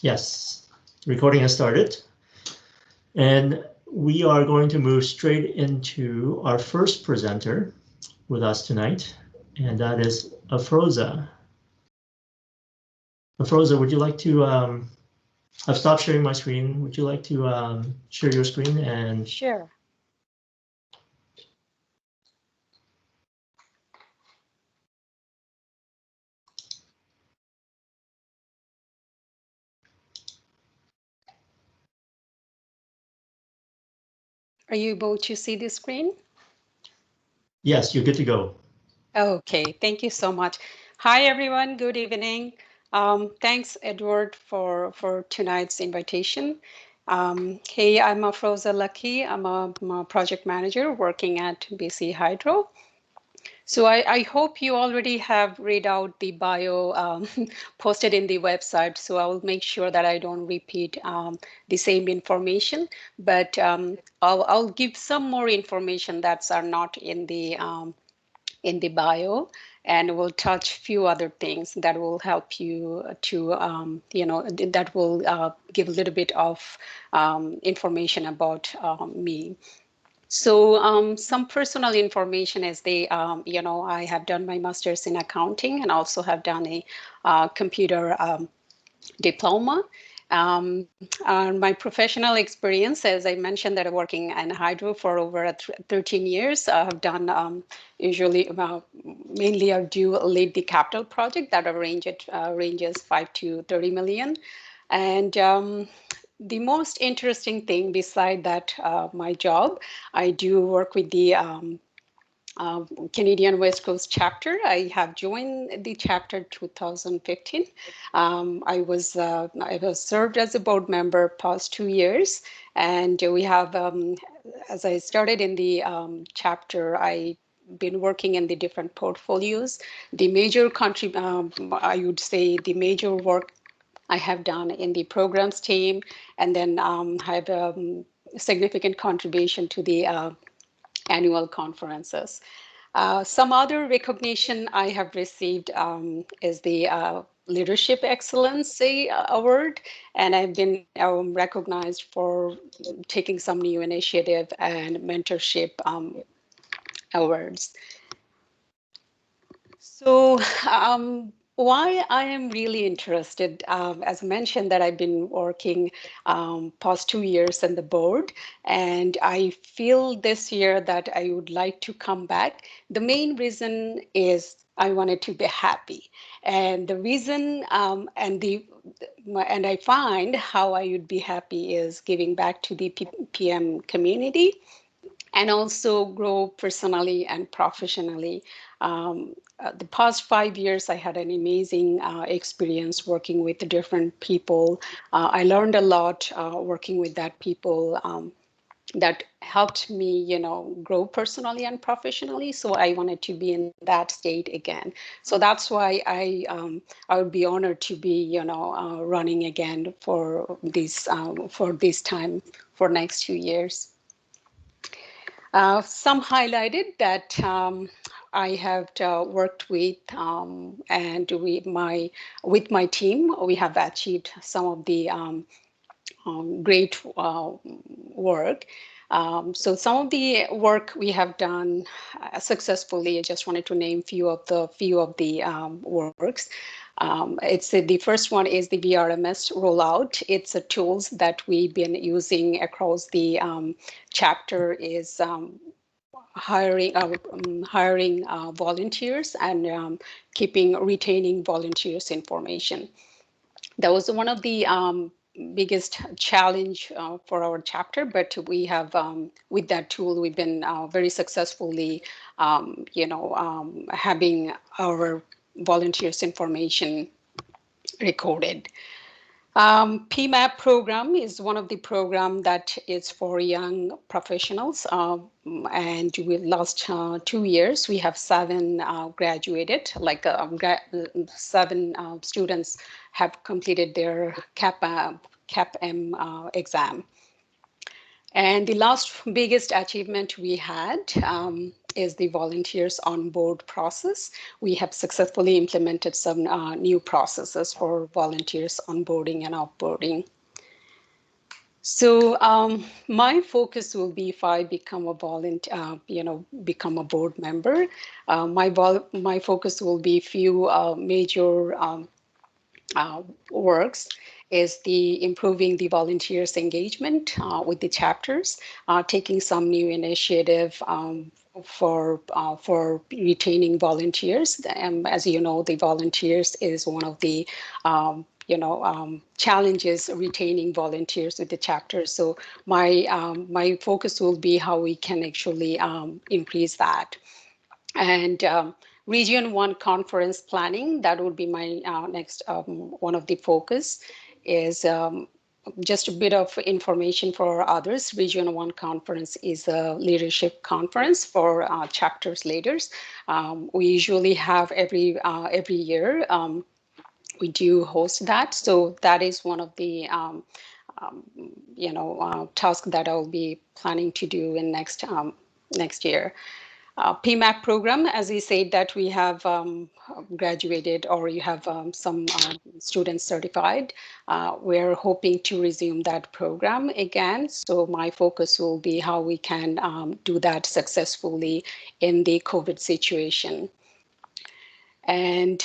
Yes, recording has started. And we are going to move straight into our first presenter with us tonight, and that is Afroza. Afroza, would you like to, I've stopped sharing my screen. Would you like to share your screen? And Sure. Are you able to see the screen? Yes, you're good to go. Okay, thank you so much. Hi, everyone. Good evening. Thanks, Edward, for tonight's invitation. Hey, I'm Afroza Lucky. I'm a project manager working at BC Hydro. So I hope you already have read out the bio posted in the website. So I will make sure that I don't repeat the same information, but I'll give some more information that's are not in the bio, and we'll touch few other things that will help you to that will give a little bit of information about me. So some personal information is I have done my master's in accounting and also have done a computer diploma. My professional experience, as I mentioned, that I'm working in hydro for over 13 years. I have done usually mainly I do lead the capital project that ranges 5 to 30 million. And the most interesting thing beside that, my job, I do work with the Canadian West Coast chapter. I have joined the chapter 2015. I was served as a board member past 2 years, and we have as I started in the chapter, I been working in the different portfolios. The major country, I would say, the major work I have done in the programs team, and then I have significant contribution to the annual conferences. Some other recognition I have received is the Leadership Excellency Award, and I've been recognized for taking some new initiative and mentorship awards. So, why I am really interested, as I mentioned, that I've been working past 2 years in the board, and I feel this year that I would like to come back. The main reason is I wanted to be happy, and the reason and I find how I would be happy is giving back to the PM community and also grow personally and professionally. The past 5 years, I had an amazing experience working with the different people. I learned a lot working with that people that helped me, grow personally and professionally. So I wanted to be in that state again. So that's why I would be honored to be, running again for this time for next 2 years. Some highlighted that I have worked with and with my team, we have achieved some of the great work. So some of the work we have done successfully. I just wanted to name few of the works. It's the first one is the VRMS rollout. It's a tools that we've been using across the chapter is hiring volunteers and retaining volunteers information. That was one of the biggest challenge for our chapter, but we have with that tool we've been very successfully having our volunteers information recorded. PMAP program is one of the program that is for young professionals, and we last 2 years we have 7 graduated, like 7 students have completed their CAP-M exam. And the last biggest achievement we had is the volunteers on board process. We have successfully implemented some new processes for volunteers onboarding and offboarding. So my focus will be if I become a volunteer, become a board member. My focus will be few major works is the improving the volunteers engagement with the chapters, taking some new initiative for retaining volunteers. As you know, the volunteers is one of the challenges retaining volunteers with the chapters. So my focus will be how we can actually increase that. And Region 1 conference planning, that would be my next one of the focus is just a bit of information for others. Region 1 conference is a leadership conference for chapters leaders. We usually have every year. We do host that. So that is one of the tasks that I'll be planning to do in next year. PMAC program, as we said, that we have graduated or you have some students certified. We're hoping to resume that program again. So my focus will be how we can do that successfully in the COVID situation. And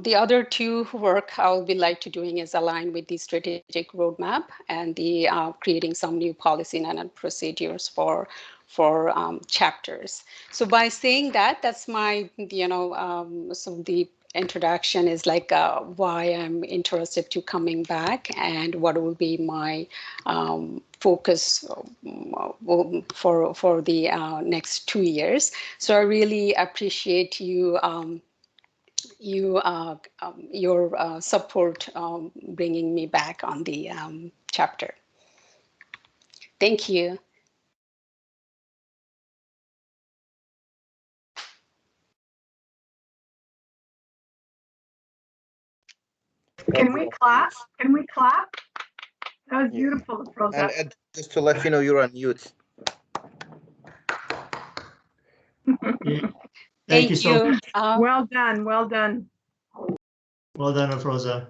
the other two work I'll be like to doing is align with the strategic roadmap and the creating some new policy and procedures for chapters. So by saying that, that's my, so the introduction is like why I'm interested to coming back and what will be my focus for the next 2 years. So I really appreciate you your support bringing me back on the chapter. Thank you. Can we clap? Can we clap? That was beautiful, Rosa. And just to let you know, you're on mute. Yeah. Thank you so much. Well done, well done. Well done, Afroza.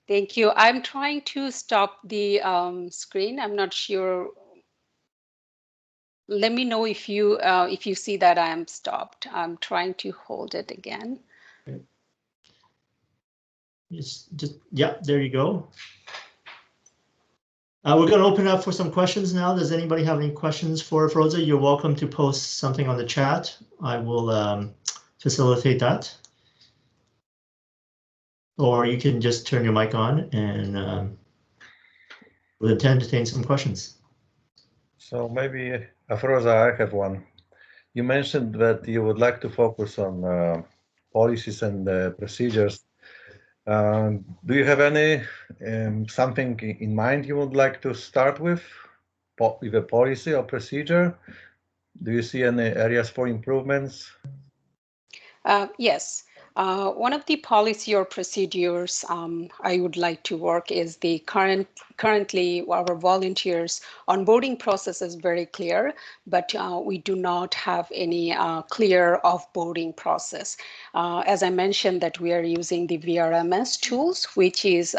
Thank you. I'm trying to stop the screen. I'm not sure. Let me know if you see that I am stopped. I'm trying to hold it again. Okay. Yeah, there you go. We're going to open up for some questions now. Does anybody have any questions for Afroza? You're welcome to post something on the chat. I will facilitate that. Or you can just turn your mic on and we'll entertain some questions. So maybe, Afroza, I have one. You mentioned that you would like to focus on policies and procedures. Do you have any something in mind you would like to start with a policy or procedure? Do you see any areas for improvements? Yes. One of the policy or procedures I would like to work is the currently our volunteers onboarding process is very clear, but we do not have any clear offboarding process. As I mentioned that we are using the VRMS tools, which is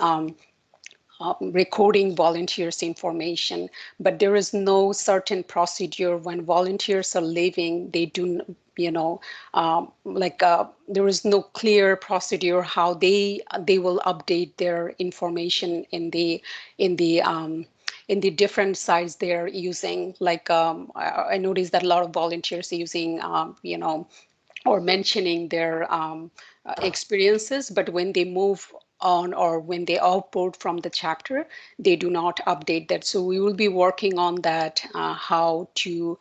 recording volunteers' information, but there is no certain procedure when volunteers are leaving. They do, there is no clear procedure how they will update their information in the different sites they're using. Like I noticed that a lot of volunteers are using, or mentioning their experiences, but when they move on or when they outboard from the chapter, they do not update that. So we will be working on that, how to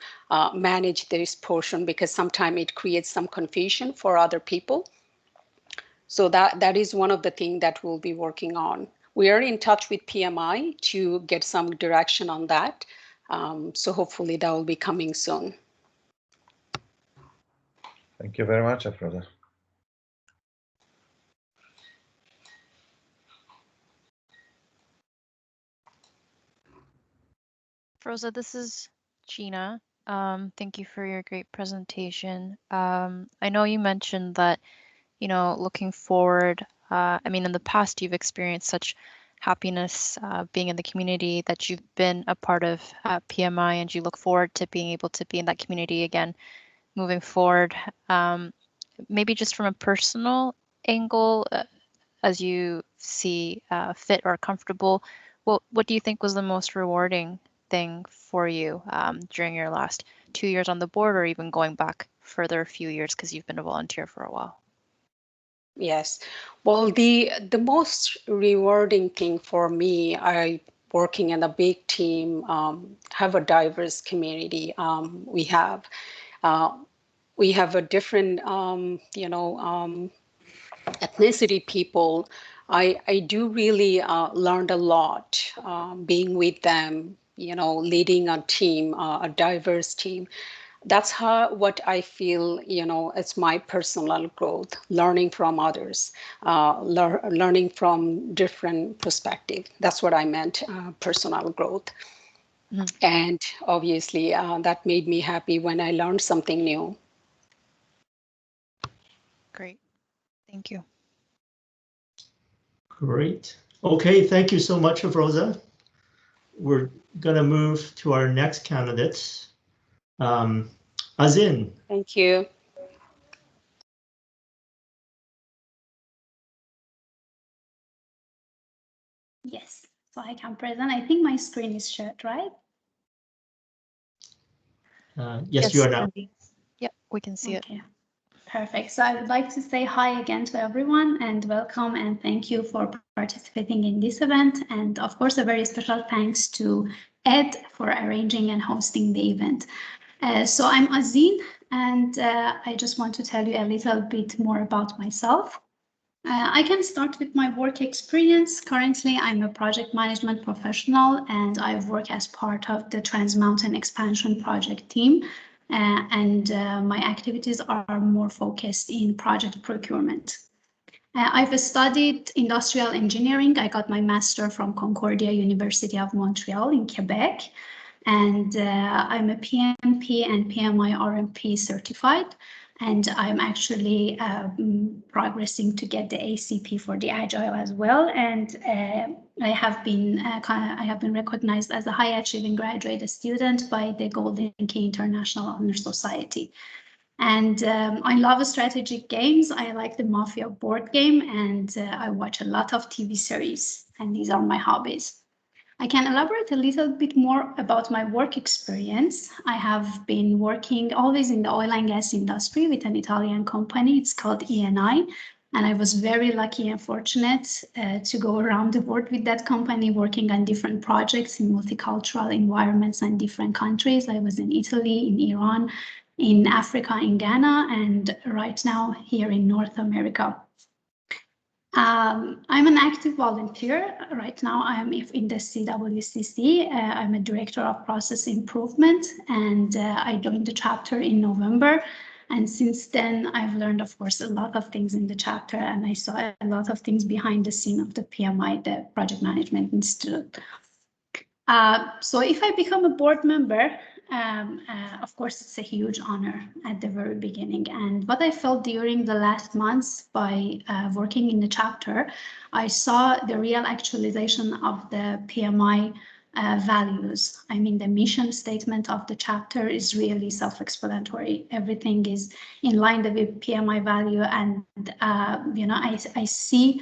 manage this portion, because sometimes it creates some confusion for other people. So that is one of the things that we'll be working on. We are in touch with PMI to get some direction on that. So hopefully that will be coming soon. Thank you very much, Afroza. Afroza, this is Gina. Thank you for your great presentation. I know you mentioned that, looking forward, I mean, in the past, you've experienced such happiness being in the community that you've been a part of PMI, and you look forward to being able to be in that community again moving forward. Maybe just from a personal angle, as you see fit or comfortable, what do you think was the most rewarding thing for you during your last 2 years on the board, or even going back further a few years because you've been a volunteer for a while? Yes, well, the most rewarding thing for me, I working in a big team, have a diverse community. We have a different, ethnicity people. I do really learned a lot being with them, leading a team, a diverse team. That's what I feel, it's my personal growth, learning from others, learning from different perspective. That's what I meant, personal growth. Mm-hmm. And obviously that made me happy when I learned something new. Great. Thank you. Great. Okay, thank you so much, Afroza. We're going to move to our next candidate, Azin. Thank you. Yes, so I can present. I think my screen is shared, right? Yes, you are now. Yep, we can see it. Okay, perfect. So I would like to say hi again to everyone and welcome and thank you for participating in this event. And of course, a very special thanks to Ed for arranging and hosting the event. So I'm Azin, and I just want to tell you a little bit more about myself. I can start with my work experience. Currently, I'm a project management professional and I work as part of the Trans Mountain Expansion Project team. My activities are more focused in project procurement. I've studied industrial engineering. I got my master from Concordia University of Montreal in Quebec. And I'm a PMP and PMI RMP certified. And I'm actually progressing to get the ACP for the Agile as well. And I have been recognized as a high achieving graduate student by the Golden Key International Honor Society. And I love strategic games. I like the Mafia board game, and I watch a lot of TV series. And these are my hobbies. I can elaborate a little bit more about my work experience. I have been working always in the oil and gas industry with an Italian company. It's called ENI. And I was very lucky and fortunate to go around the world with that company, working on different projects in multicultural environments and different countries. I was in Italy, in Iran, in Africa, in Ghana, and right now here in North America. I'm an active volunteer. Right now, I'm in the CWCC. I'm a director of process improvement, and I joined the chapter in November. And since then, I've learned, of course, a lot of things in the chapter, and I saw a lot of things behind the scene of the PMI, the Project Management Institute. So if I become a board member, of course, it's a huge honor at the very beginning. And what I felt during the last months by working in the chapter, I saw the real actualization of the PMI values. I mean, the mission statement of the chapter is really self-explanatory. Everything is in line with PMI value. And, I see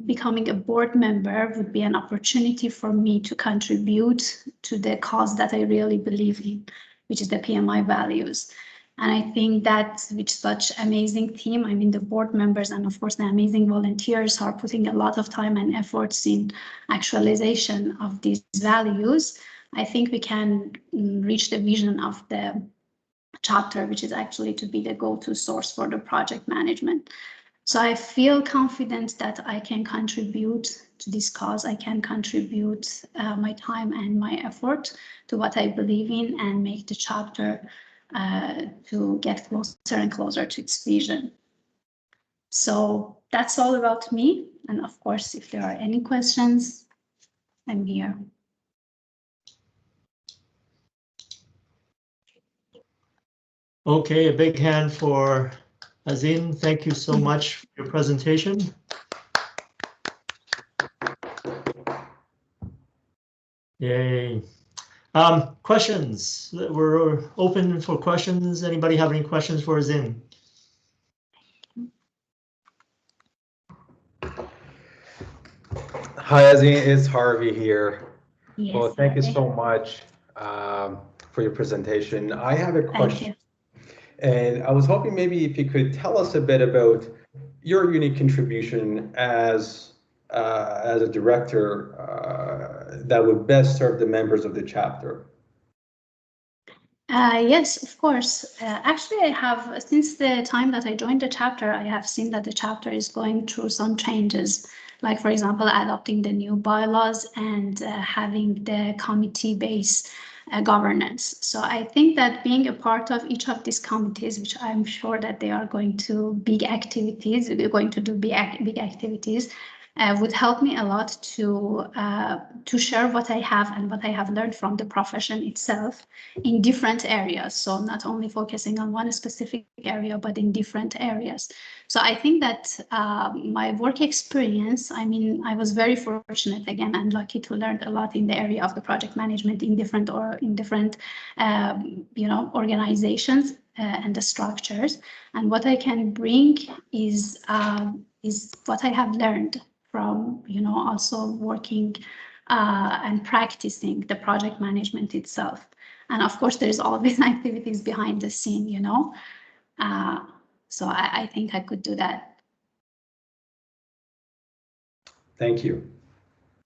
becoming a board member would be an opportunity for me to contribute to the cause that I really believe in, which is the PMI values. And I think that with such amazing team, I mean, the board members and of course the amazing volunteers are putting a lot of time and efforts in actualization of these values. I think we can reach the vision of the chapter, which is actually to be the go-to source for the project management. So I feel confident that I can contribute to this cause. I can contribute my time and my effort to what I believe in and make the chapter to get closer and closer to its vision. So that's all about me. And of course, if there are any questions, I'm here. Okay, a big hand for Azin. Thank you so much for your presentation. Yay. Questions? We're open for questions. Anybody have any questions for Azin? Hi, Azin, it's Harvey here. Yes, Well, thank you Harvey. so much for your presentation. I have a Thank question, you. and I was hoping maybe if you could tell us a bit about your unique contribution as a director that would best serve the members of the chapter. Yes, of course. Actually, I have, since the time that I joined the chapter, I have seen that the chapter is going through some changes, like, for example, adopting the new bylaws and having the committee-based governance. So I think that being a part of each of these committees, which I'm sure that they are going to big activities, we're going to do big activities, would help me a lot to share what I have and what I have learned from the profession itself in different areas. So not only focusing on one specific area, but in different areas. So I think that my work experience, I mean, I was very fortunate again and lucky to learn a lot in the area of the project management in different organizations and the structures. And what I can bring is what I have learned from, also working and practicing the project management itself. And of course, there's always activities behind the scene, so I think I could do that. Thank you.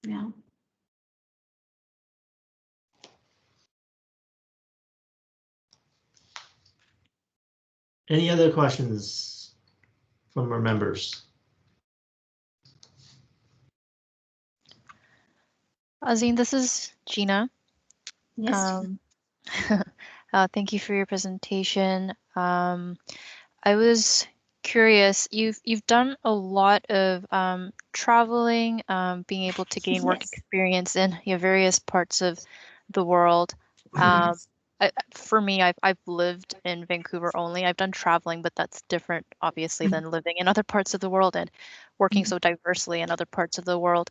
Yeah. Any other questions from our members? Azin, this is Gina. Yes. Thank you for your presentation. I was curious, you've done a lot of traveling, being able to gain work Yes. experience in various parts of the world. For me, I've lived in Vancouver only. I've done traveling, but that's different, obviously, than living in other parts of the world and working so diversely in other parts of the world.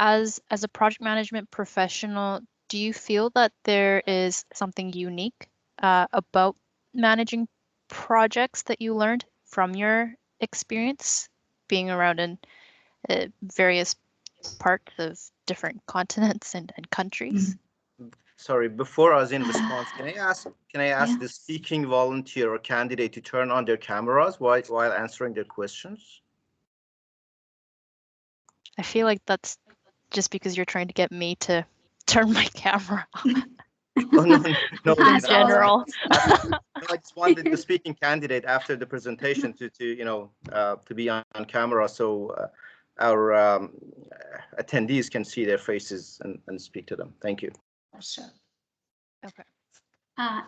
As a project management professional, do you feel that there is something unique about managing projects that you learned from your experience being around in various parts of different continents and countries? Sorry, before Azin responds, can I ask Yeah. the speaking volunteer or candidate to turn on their cameras while answering their questions? I feel like that's just because you're trying to get me to turn my camera on. Oh, no, In general. I just wanted the speaking candidate after the presentation to be on camera, so our attendees can see their faces and speak to them. Thank you. Sure. Okay.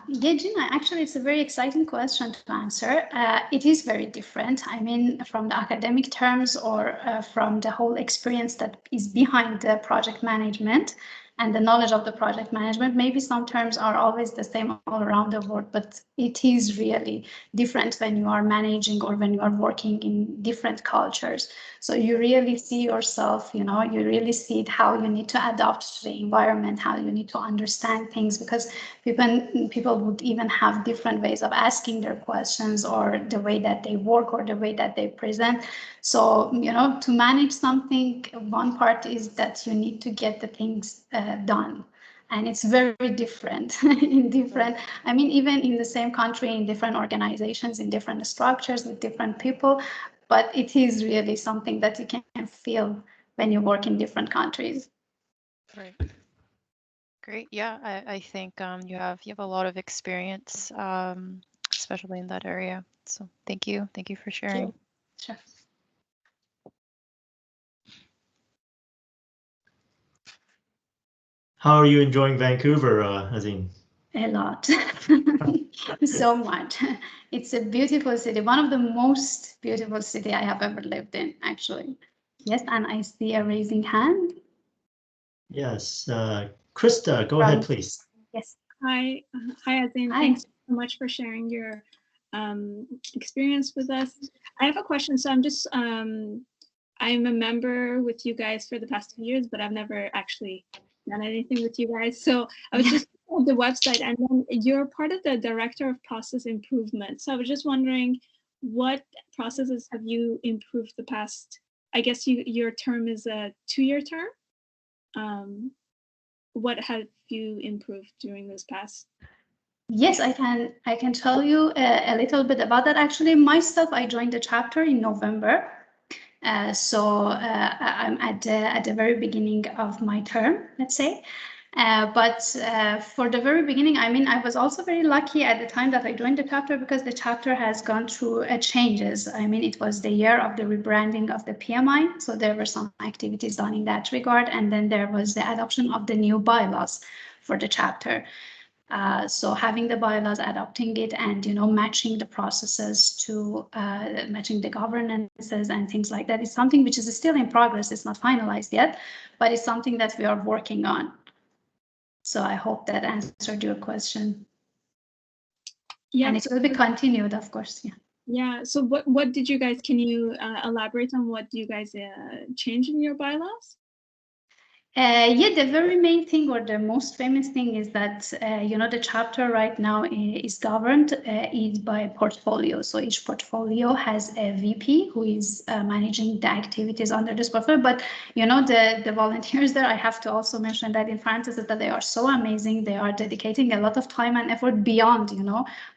Yeah, Gina, actually, it's a very exciting question to answer. It is very different. I mean, from the academic terms or from the whole experience that is behind the project management and the knowledge of the project management, maybe some terms are always the same all around the world, but it is really different when you are managing or when you are working in different cultures. So you really see yourself, you really see how you need to adapt to the environment, how you need to understand things, because people would even have different ways of asking their questions or the way that they work or the way that they present. So, to manage something, one part is that you need to get the things done. And it's very different I mean, even in the same country, in different organizations, in different structures with different people, but it is really something that you can feel when you work in different countries. Right. Great. Yeah, I think you have a lot of experience, especially in that area. So thank you for sharing. Sure. How are you enjoying Vancouver, Azin? A lot. So much. It's a beautiful city, one of the most beautiful city I have ever lived in, actually. Yes, and I see a raising hand. Yes, Krista, go ahead, please. Yes. Hi, Azin. Hi. Thanks for so much for sharing your experience with us. I have a question. So I'm a member with you guys for the past 2 years, but I've never actually done anything with you guys. So I was just on the website, and then you're part of the Director of Process Improvement. So I was just wondering, what processes have you improved the past? I guess your term is a 2-year term. What have you improved during this past? Yes, I can tell you a little bit about that. Actually, myself, I joined the chapter in November. So I'm at the very beginning of my term, let's say. But for the very beginning, I mean, I was also very lucky at the time that I joined the chapter, because the chapter has gone through changes. I mean, it was the year of the rebranding of the PMI. So there were some activities done in that regard. And then there was the adoption of the new bylaws for the chapter. So having the bylaws, adopting it, and matching the processes to matching the governances and things like that is something which is still in progress. It's not finalized yet, but it's something that we are working on. So I hope that answered your question. Yeah, and it will be continued, of course. Yeah. Yeah. So what did you guys? Can you elaborate on what you guys changed in your bylaws? Yeah, the very main thing, or the most famous thing, is that the chapter right now is governed is by portfolio. So each portfolio has a VP who is managing the activities under this portfolio. But the volunteers there, I have to also mention that in parentheses, that they are so amazing. They are dedicating a lot of time and effort beyond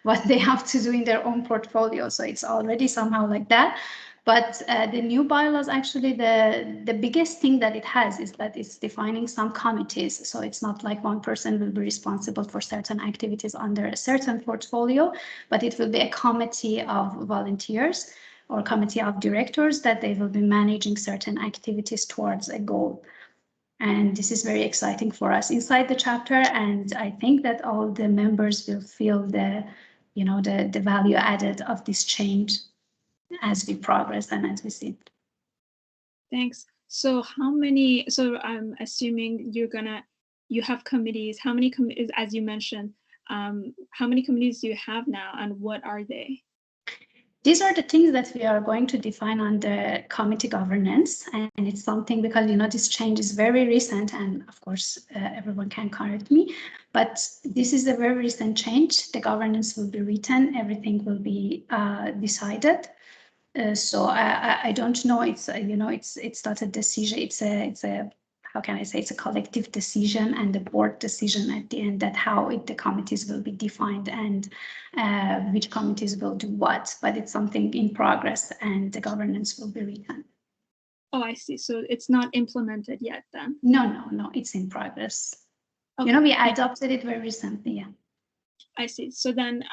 what they have to do in their own portfolio. So it's already somehow like that. But the new bylaws, actually, the biggest thing that it has is that it's defining some committees. So it's not like one person will be responsible for certain activities under a certain portfolio, but it will be a committee of volunteers or committee of directors that they will be managing certain activities towards a goal. And this is very exciting for us inside the chapter. And I think that all the members will feel the value added of this change as we progress and as we see it. Thanks. So I'm assuming you have committees. How many committees, as you mentioned, how many committees do you have now, and what are they? These are the things that we are going to define under committee governance, and it's something, because this change is very recent, and of course everyone can correct me, but this is a very recent change. The governance will be written, everything will be decided. So I don't know. It's it's not a decision. It's a how can I say? It's a collective decision and the board decision at the end, that how the committees will be defined and which committees will do what. But it's something in progress, and the governance will be written. Oh, I see. So it's not implemented yet, then? No. It's in progress. Okay. We adopted it very recently. Yeah. I see. So then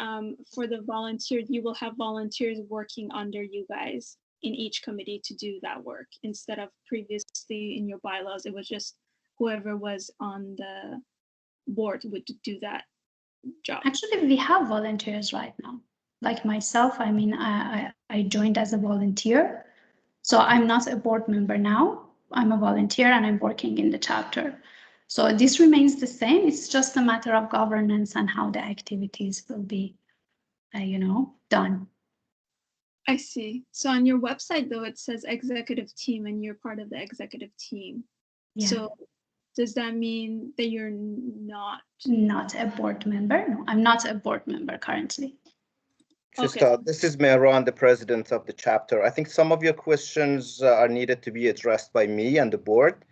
for the volunteers, you will have volunteers working under you guys in each committee to do that work, instead of previously in your bylaws, it was just whoever was on the board would do that job. Actually, we have volunteers right now. Like myself, I mean, I joined as a volunteer. So I'm not a board member now. I'm a volunteer and I'm working in the chapter. So this remains the same. It's just a matter of governance and how the activities will be, done. I see. So on your website, though, it says executive team, and you're part of the executive team. Yeah. So does that mean that you're not a board member? No, I'm not a board member currently. Just, this is Mehran, the president of the chapter. I think some of your questions are needed to be addressed by me and the board.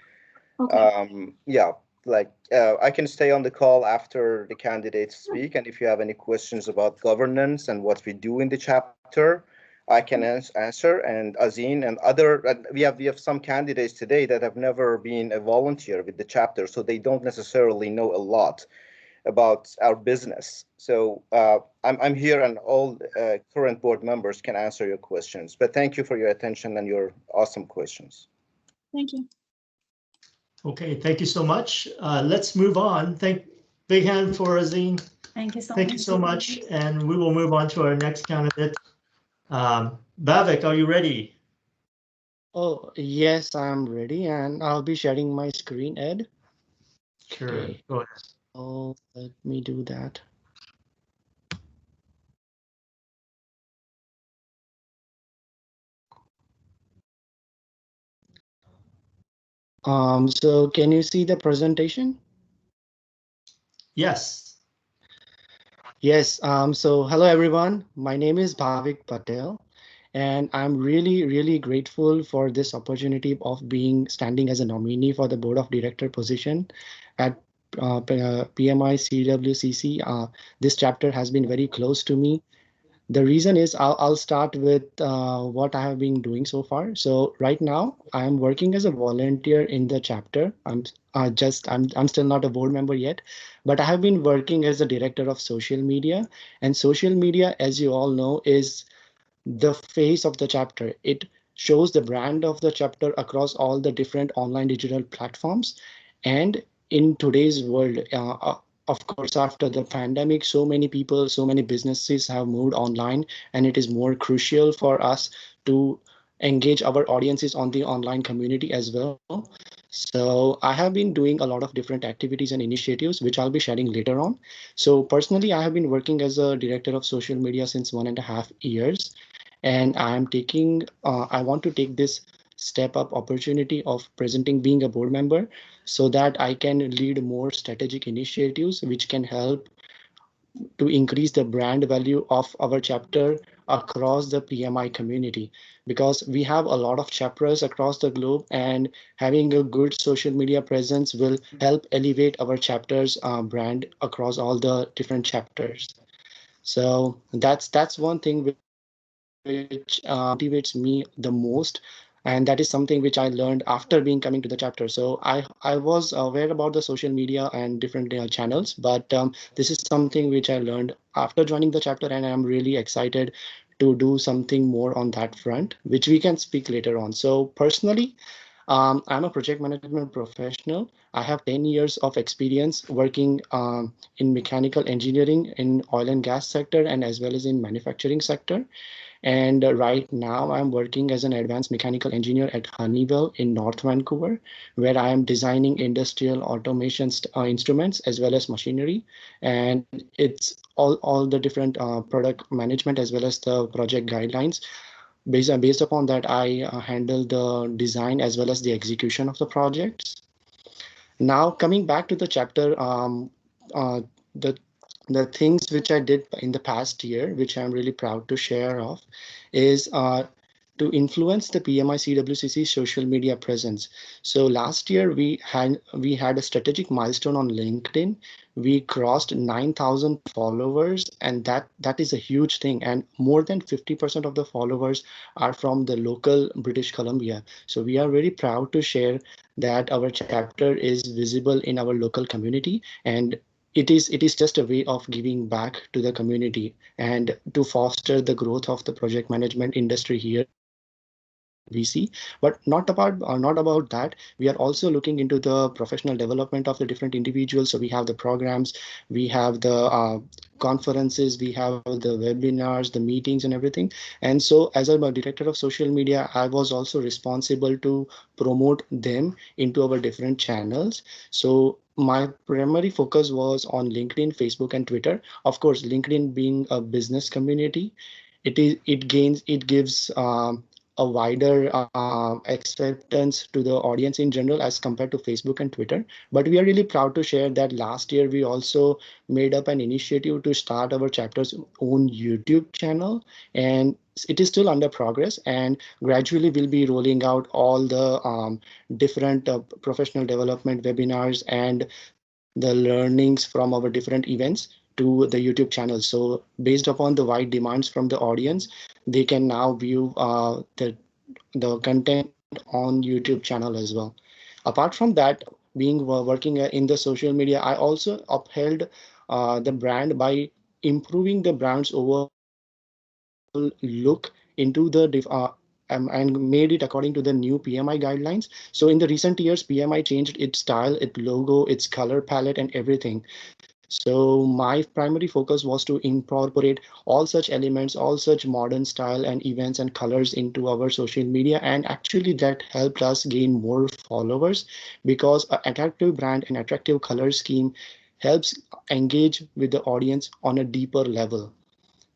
Okay. Yeah, like I can stay on the call after the candidates speak, and if you have any questions about governance and what we do in the chapter, I can answer. And Azin and we have some candidates today that have never been a volunteer with the chapter, so they don't necessarily know a lot about our business. So I'm here, and all current board members can answer your questions. But thank you for your attention and your awesome questions. Thank you. Okay, thank you so much. Let's move on. Big hand for Azin. Thank you so much. Thank you so much. And we will move on to our next candidate. Bhavik, are you ready? Oh, yes, I'm ready, and I'll be sharing my screen, Ed. Sure, go ahead. Oh, let me do that. So can you see the presentation? Yes. Yes. So hello everyone. My name is Bhavik Patel, and I'm really grateful for this opportunity of being standing as a nominee for the board of director position at PMI CWCC. This chapter has been very close to me. The reason is I'll start with what I have been doing so far. So right now I'm working as a volunteer in the chapter. I'm still not a board member yet, but I have been working as a director of social media. And social media, as you all know, is the face of the chapter. It shows the brand of the chapter across all the different online digital platforms. And in today's world, of course, after the pandemic, so many people, so many businesses have moved online, and it is more crucial for us to engage our audiences on the online community as well. So I have been doing a lot of different activities and initiatives, which I'll be sharing later on. So personally, I have been working as a director of social media since 1.5 years, and I want to take this step up opportunity of presenting being a board member so that I can lead more strategic initiatives which can help to increase the brand value of our chapter across the PMI community, because we have a lot of chapters across the globe, and having a good social media presence will help elevate our chapter's brand across all the different chapters. So that's one thing which motivates me the most, and that is something which I learned after being coming to the chapter. So I was aware about the social media and different channels, but this is something which I learned after joining the chapter, and I'm really excited to do something more on that front, which we can speak later on. So personally, I'm a project management professional. I have 10 years of experience working in mechanical engineering in oil and gas sector, and as well as in manufacturing sector. And right now I'm working as an advanced mechanical engineer at Honeywell in North Vancouver, where I am designing industrial automation instruments as well as machinery. And it's all the different product management as well as the project guidelines. Based upon that, I handle the design as well as the execution of the projects. Now coming back to the chapter, uh, the the things which I did in the past year, which I'm really proud to share of, is to influence the PMI CWCC social media presence. So last year we had a strategic milestone on LinkedIn. We crossed 9,000 followers, and that is a huge thing. And more than 50% of the followers are from the local British Columbia. So we are very proud to share that our chapter is visible in our local community, and it is just a way of giving back to the community and to foster the growth of the project management industry here in BC. But not about that. We are also looking into the professional development of the different individuals. So we have the programs, we have the conferences, we have the webinars, the meetings, and everything. And so, as a director of social media, I was also responsible to promote them into our different channels. So my primary focus was on LinkedIn, Facebook, and Twitter. Of course, LinkedIn being a business community, it gives a wider acceptance to the audience in general as compared to Facebook and Twitter. But we are really proud to share that last year we also made up an initiative to start our chapter's own YouTube channel, and it is still under progress, and gradually we'll be rolling out all the different professional development webinars and the learnings from our different events to the YouTube channel. So based upon the wide demands from the audience, they can now view the content on YouTube channel as well. Apart from that, being working in the social media, I also upheld the brand by improving the brand's overall look into and made it according to the new PMI guidelines. So in the recent years, PMI changed its style, its logo, its color palette, and everything. So my primary focus was to incorporate all such elements, all such modern style and events and colors into our social media. And actually that helped us gain more followers, because an attractive brand and attractive color scheme helps engage with the audience on a deeper level.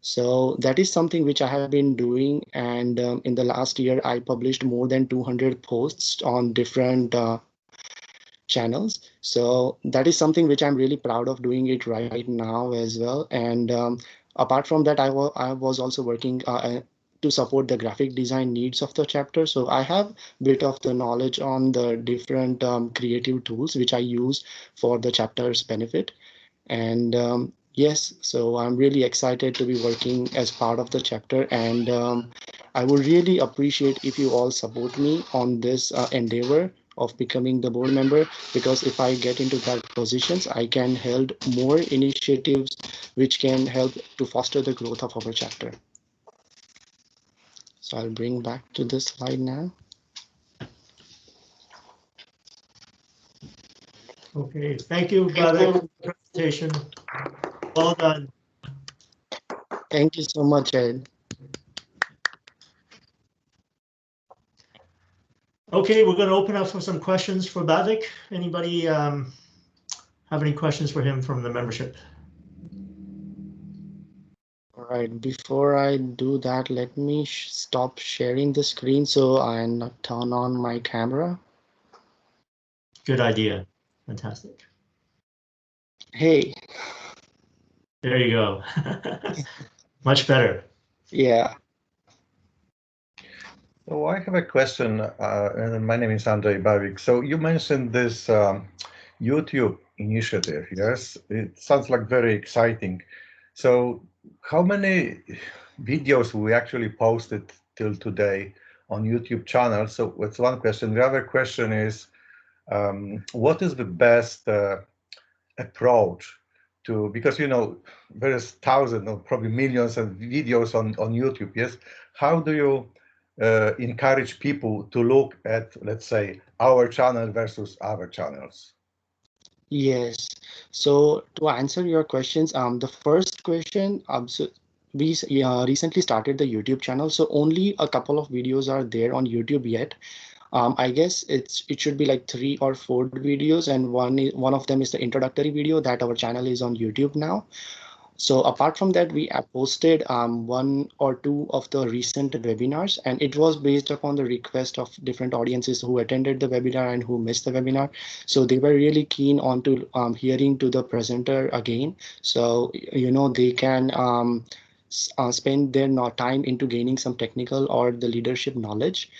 So that is something which I have been doing. And in the last year, I published more than 200 posts on different channels. So that is something which I'm really proud of doing it right now as well. And apart from that, I was also working to support the graphic design needs of the chapter. So I have a bit of the knowledge on the different creative tools which I use for the chapter's benefit. And yes, so I'm really excited to be working as part of the chapter. And I would really appreciate if you all support me on this endeavor of becoming the board member, because if I get into that positions, I can hold more initiatives which can help to foster the growth of our chapter. So I'll bring back to this slide now. Okay, thank you, Bhavik, for the presentation. Well done. Thank you so much, Ed. Okay, we're going to open up for some questions for Bhavik. Anybody have any questions for him from the membership? All right, before I do that, let me stop sharing the screen so I not turn on my camera. Good idea. Fantastic. Hey. There you go. Much better. Yeah. So I have a question, and my name is Andrei Bavik. So you mentioned this YouTube initiative, yes? It sounds like very exciting. So how many videos we actually posted till today on YouTube channel? So that's one question. The other question is, what is the best approach to, because there's thousands or probably millions of videos on YouTube, yes? How do you encourage people to look at, let's say, our channel versus other channels? Yes. So to answer your questions, the first question, so we recently started the YouTube channel, so only a couple of videos are there on YouTube yet. I guess it should be like 3 or 4 videos, and one of them is the introductory video that our channel is on YouTube now. So apart from that, we have posted 1 or 2 of the recent webinars, and it was based upon the request of different audiences who attended the webinar and who missed the webinar. So they were really keen on to hearing to the presenter again. So, they can spend their time into gaining some technical or the leadership knowledge.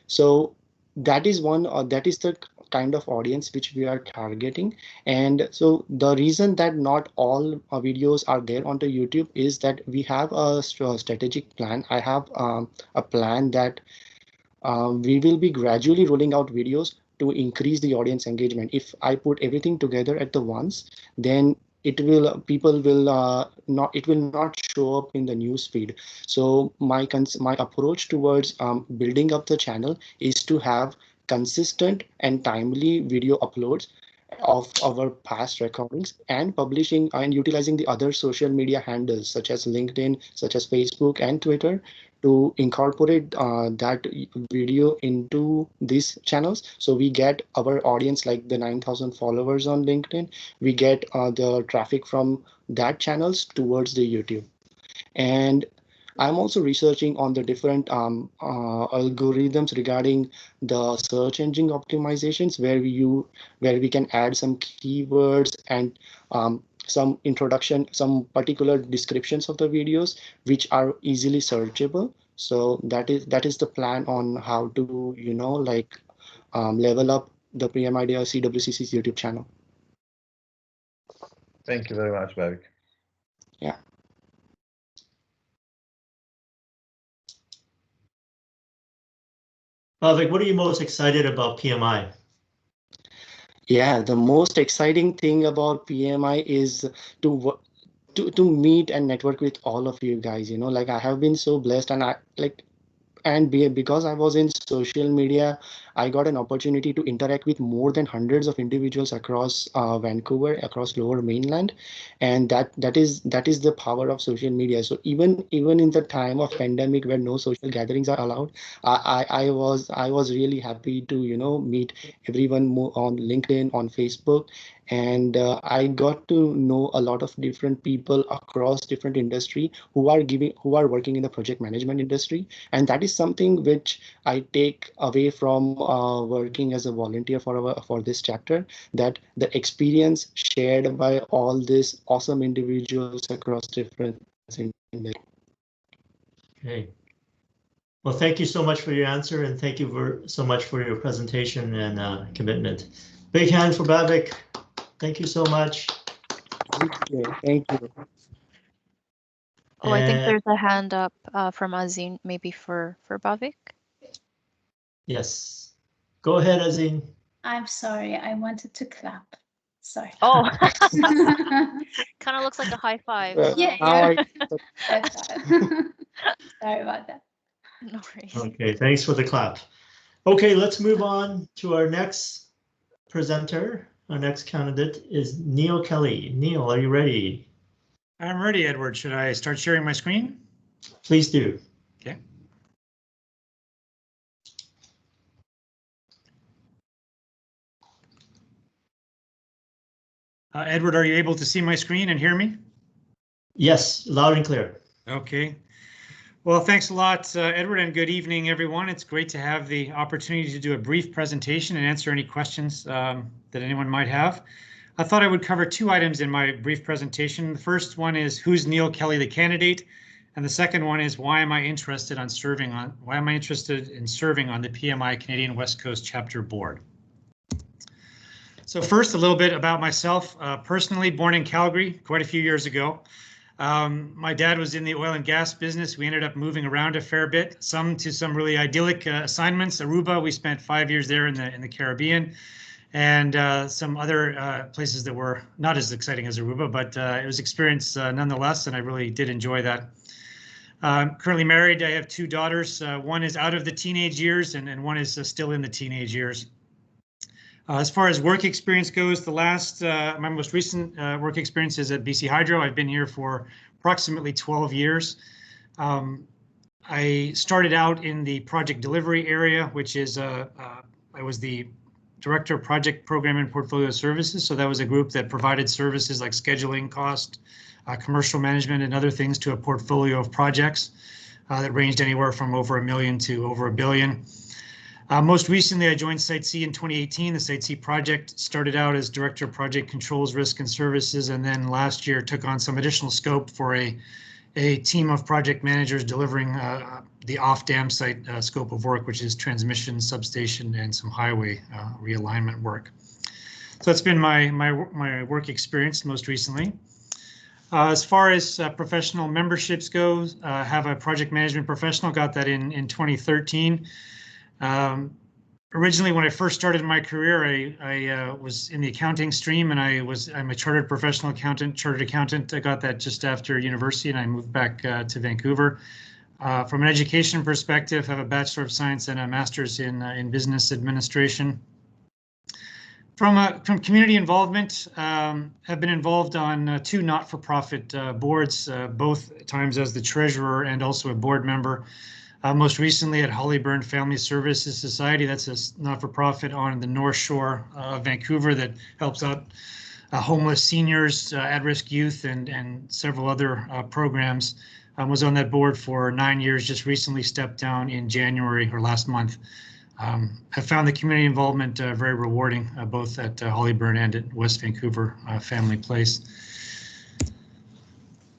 So that is that is the kind of audience which we are targeting. And so the reason that not all videos are there onto YouTube is that we have a strategic plan. I have a plan that we will be gradually rolling out videos to increase the audience engagement. If I put everything together at the once, then people will not show up in the news feed. So my approach towards building up the channel is to have consistent and timely video uploads of our past recordings, and publishing and utilizing the other social media handles such as LinkedIn, such as Facebook and Twitter, to incorporate that video into these channels. So we get our audience, like the 9,000 followers on LinkedIn, we get the traffic from that channels towards the YouTube. And I'm also researching on the different algorithms regarding the search engine optimizations, where we can add some keywords and some introduction, some particular descriptions of the videos which are easily searchable. So that is the plan on how to level up the PMI CWCC's YouTube channel. Thank you very much, Bavik. Yeah. Bhavik, what are you most excited about PMI? Yeah, the most exciting thing about PMI is to meet and network with all of you guys. Like, I have been so blessed, and because I was in social media, I got an opportunity to interact with more than hundreds of individuals across Vancouver, across Lower Mainland, and that is the power of social media. So even in the time of pandemic where no social gatherings are allowed, I was really happy to meet everyone on LinkedIn, on Facebook, And I got to know a lot of different people across different industry who are working in the project management industry, and that is something which I take away from working as a volunteer for this chapter, that the experience shared by all these awesome individuals across different industries. Okay. Well, thank you so much for your answer, and thank you so much for your presentation and commitment. Big hand for Bhavik. Thank you so much. Thank you. Oh, I think there's a hand up from Azin, maybe for Bhavik. Yes. Go ahead, Azin. I'm sorry, I wanted to clap. Sorry. Oh, kind of looks like a high five. Yeah. High five. Sorry about that. No worries. Okay, thanks for the clap. Okay, let's move on to our next presenter. Our next candidate is Neil Kelly. Neil, are you ready? I'm ready, Edward. Should I start sharing my screen? Please do. Okay. Edward, are you able to see my screen and hear me? Yes, loud and clear. Okay. Well, thanks a lot, Edward, and good evening, everyone. It's great to have the opportunity to do a brief presentation and answer any questions that anyone might have. I thought I would cover two items in my brief presentation. The first one is who's Neil Kelly, the candidate, and the second one is why am I interested in serving on the PMI Canadian West Coast Chapter Board. So first, a little bit about myself. Personally, born in Calgary quite a few years ago. My dad was in the oil and gas business. We ended up moving around a fair bit, some to some really idyllic assignments. Aruba, we spent 5 years there in the Caribbean, and some other places that were not as exciting as Aruba, but it was experience nonetheless, and I really did enjoy that. Currently married. I have two daughters. One is out of the teenage years, and one is still in the teenage years. As far as work experience goes, my most recent work experience is at BC Hydro. I've been here for approximately 12 years. I started out in the project delivery area, which is I was the Director of Project Program and Portfolio Services. So that was a group that provided services like scheduling, cost, commercial management, and other things to a portfolio of projects that ranged anywhere from over $1 million to over $1 billion. Most recently, I joined Site C in 2018. The Site C project started out as Director of Project Controls, Risk and Services, and then last year took on some additional scope for a team of project managers delivering the off-dam site scope of work, which is transmission, substation, and some highway realignment work. So that's been my work experience most recently. As far as professional memberships go, I have a project management professional, got that in 2013. Originally, when I first started my career, I was in the accounting stream, and I'm a chartered professional accountant, chartered accountant. I got that just after university, and I moved back to Vancouver. From an education perspective, I have a Bachelor of Science and a Master's in Business Administration. From community involvement, have been involved on two not-for-profit boards, both times as the treasurer and also a board member. Most recently at Hollyburn Family Services Society. That's a not-for-profit on the North Shore of Vancouver that helps out homeless seniors, at-risk youth, and several other programs. Was on that board for 9 years, just recently stepped down in January or last month. Have found the community involvement very rewarding, both at Hollyburn and at West Vancouver Family Place.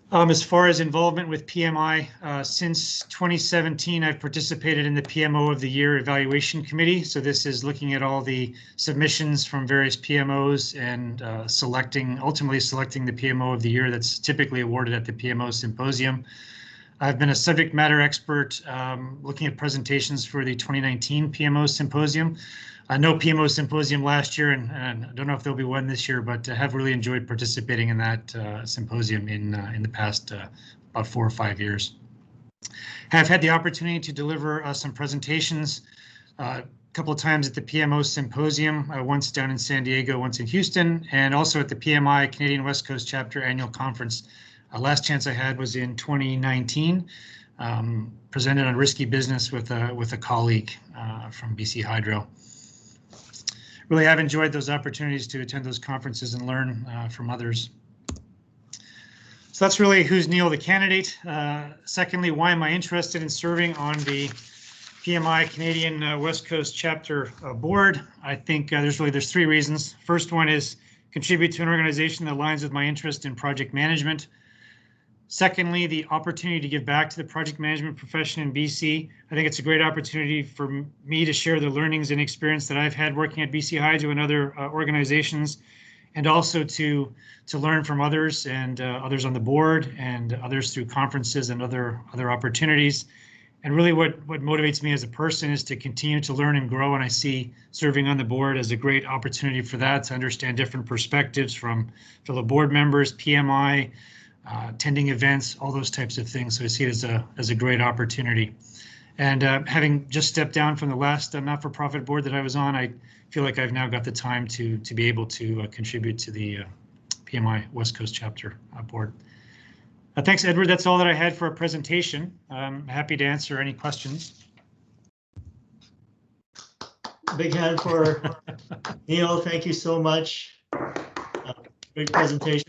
As far as involvement with PMI, since 2017, I've participated in the PMO of the Year Evaluation Committee. So this is looking at all the submissions from various PMOs and ultimately selecting the PMO of the year that's typically awarded at the PMO Symposium. I've been a subject matter expert looking at presentations for the 2019 PMO Symposium. No PMO Symposium last year, and I don't know if there'll be one this year, but I have really enjoyed participating in that symposium in the past about 4 or 5 years. Have had the opportunity to deliver some presentations a couple of times at the PMO Symposium, once down in San Diego, once in Houston, and also at the PMI Canadian West Coast Chapter Annual Conference. Last chance I had was in 2019, presented on risky business with a colleague from BC Hydro. really have enjoyed those opportunities to attend those conferences and learn from others. So that's really who's Neil the candidate. Secondly, why am I interested in serving on the PMI Canadian West Coast Chapter Board? I think there's three reasons. First one is contribute to an organization that aligns with my interest in project management. Secondly, the opportunity to give back to the project management profession in BC. I think it's a great opportunity for me to share the learnings and experience that I've had working at BC Hydro and other organizations, and also to learn from others and others on the board and others through conferences and other opportunities. And really what motivates me as a person is to continue to learn and grow, and I see serving on the board as a great opportunity for that, to understand different perspectives from fellow board members, PMI, attending events, all those types of things. So I see it as a great opportunity. And having just stepped down from the last not-for-profit board that I was on, I feel like I've now got the time to be able to contribute to the PMI West Coast Chapter board. Thanks, Edward. That's all that I had for a presentation. I'm happy to answer any questions. Big hand for Neil. Thank you so much. Great presentation.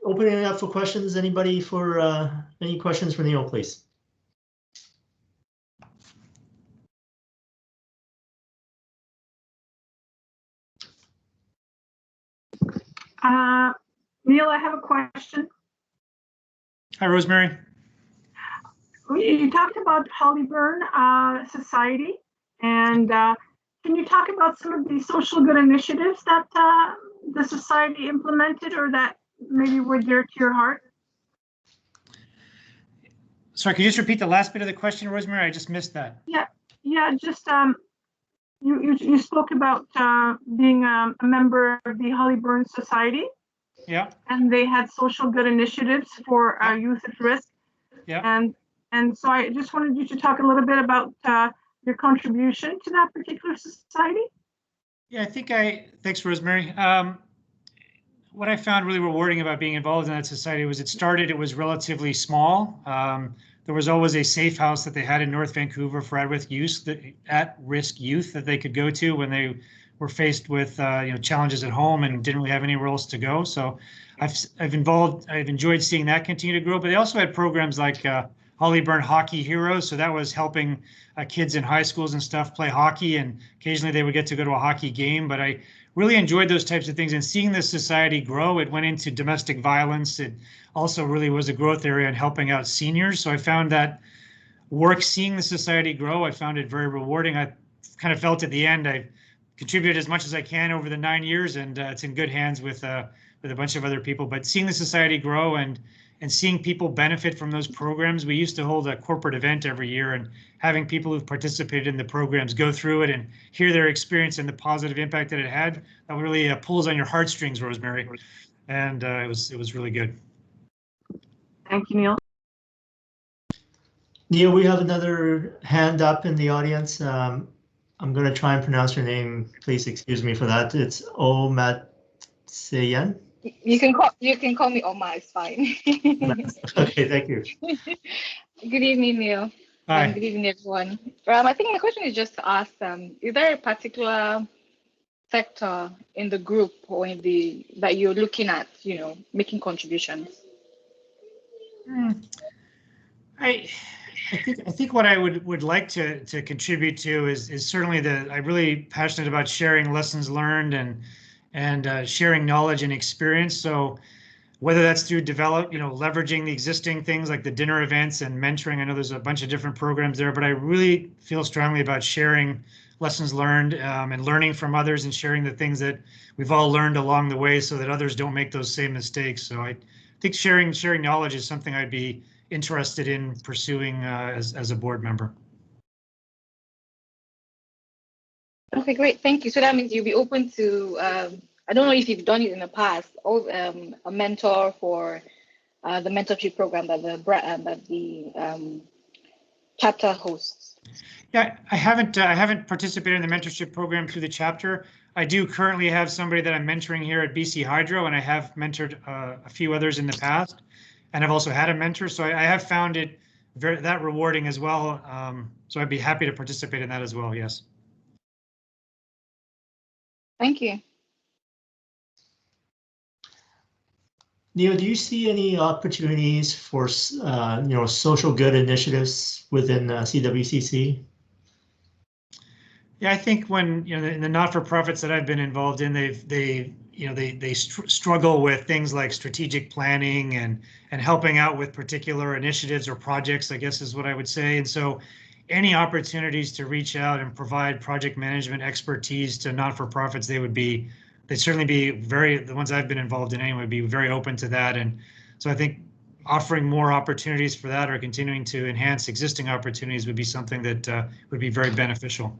Opening it up for questions. Anybody for any questions for Neil, please? Neil, I have a question. Hi, Rosemary. You talked about Hollyburn Society, and can you talk about some of the social good initiatives that the society implemented or that maybe were dear to your heart? Sorry, could you just repeat the last bit of the question, Rosemary? I just missed that. Yeah, just you spoke about being a member of the Hollyburn Society. Yeah. And they had social good initiatives for youth at risk. Yeah. And so I just wanted you to talk a little bit about your contribution to that particular society. Yeah, thanks, Rosemary. What I found really rewarding about being involved in that society was it was relatively small. There was always a safe house that they had in North Vancouver for at-risk youth that they could go to when they were faced with challenges at home and didn't really have anywhere else to go. So I've enjoyed seeing that continue to grow. But they also had programs like Hollyburn Hockey Heroes. So that was helping kids in high schools and stuff play hockey, and occasionally they would get to go to a hockey game. But I really enjoyed those types of things, and seeing this society grow. It went into domestic violence. It also really was a growth area in helping out seniors. So I found that seeing the society grow, I found it very rewarding. I kind of felt at the end I contributed as much as I can over the 9 years, and it's in good hands with a bunch of other people. But seeing the society grow and seeing people benefit from those programs. We used to hold a corporate event every year, and having people who've participated in the programs go through it and hear their experience and the positive impact that it had, that really pulls on your heartstrings, Rosemary. And it was really good. Thank you, Neil. Neil, we have another hand up in the audience. I'm going to try and pronounce your name. Please excuse me for that. It's Omatsayan. You can call me Oma. It's fine. Okay, thank you. Good evening, Neil. Hi. Good evening, everyone. I think my question is just to ask: is there a particular sector in the group or that you're looking at, making contributions? I think what I would like to contribute to is certainly I'm really passionate about sharing lessons learned and sharing knowledge and experience. So whether that's through leveraging the existing things like the dinner events and mentoring, I know there's a bunch of different programs there, but I really feel strongly about sharing lessons learned and learning from others and sharing the things that we've all learned along the way so that others don't make those same mistakes. So I think sharing knowledge is something I'd be interested in pursuing as a board member. Okay, great. Thank you. So that means you'll be open to, I don't know if you've done it in the past, a mentor for the mentorship program that the chapter hosts. Yeah, I haven't participated in the mentorship program through the chapter. I do currently have somebody that I'm mentoring here at BC Hydro, and I have mentored a few others in the past, and I've also had a mentor. So I have found it that rewarding as well. So I'd be happy to participate in that as well. Yes. Thank you. Neil, do you see any opportunities for social good initiatives within CWCC? Yeah, I think when in the not-for-profits that I've been involved in, they struggle with things like strategic planning and helping out with particular initiatives or projects, I guess is what I would say. And so any opportunities to reach out and provide project management expertise to not-for-profits, they'd certainly be the ones I've been involved in anyway, would be very open to that. And so I think offering more opportunities for that or continuing to enhance existing opportunities would be something that would be very beneficial.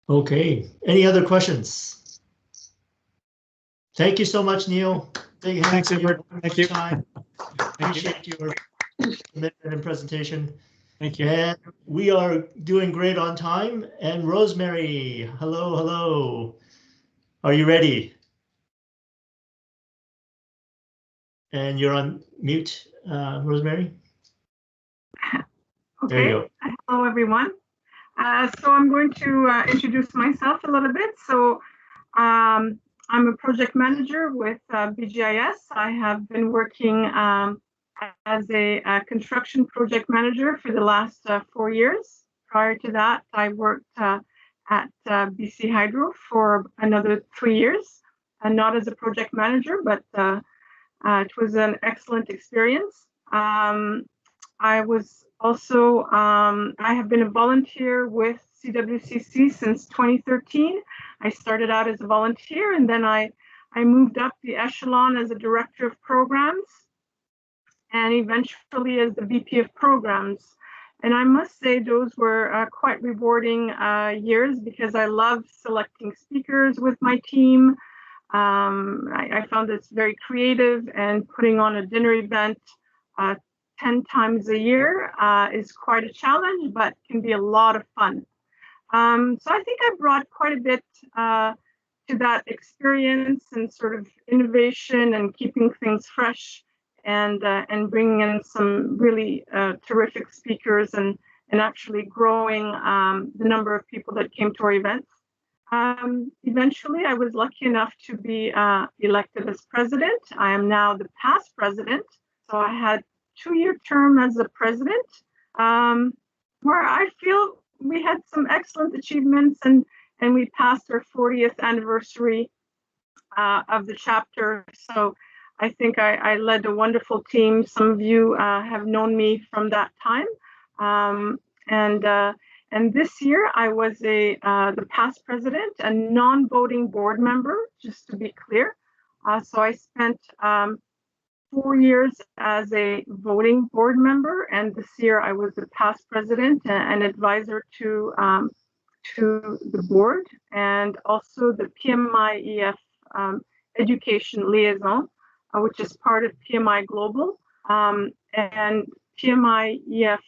Okay, any other questions? Thank you so much, Neil. Thanks, Edward. Thank you. Appreciate your commitment and presentation. Thank you. And we are doing great on time. And Rosemary, hello. Are you ready? And you're on mute, Rosemary. Okay. There you go. Hello, everyone. So I'm going to introduce myself a little bit. So I'm a project manager with BGIS. I have been working as a construction project manager for the last 4 years. Prior to that, I worked at BC Hydro for another 3 years, and not as a project manager, but it was an excellent experience. I was also, I have been a volunteer with CWCC since 2013. I started out as a volunteer, and then I moved up the echelon as a director of programs, and eventually as the VP of programs. And I must say those were quite rewarding years, because I loved selecting speakers with my team. I found this very creative, and putting on a dinner event 10 times a year is quite a challenge, but can be a lot of fun. So I think I brought quite a bit to that experience, and sort of innovation and keeping things fresh, and bringing in some really terrific speakers, and actually growing the number of people that came to our events. Eventually, I was lucky enough to be elected as president. I am now the past president. So I had 2-year term as the president, where I feel we had some excellent achievements, and we passed our 40th anniversary of the chapter. So I think I led a wonderful team. Some of you have known me from that time. And this year I was the past president, a non-voting board member, just to be clear. So I spent 4 years as a voting board member, and this year I was the past president and advisor to the board, and also the PMI EF education liaison, which is part of PMI Global. And PMI EF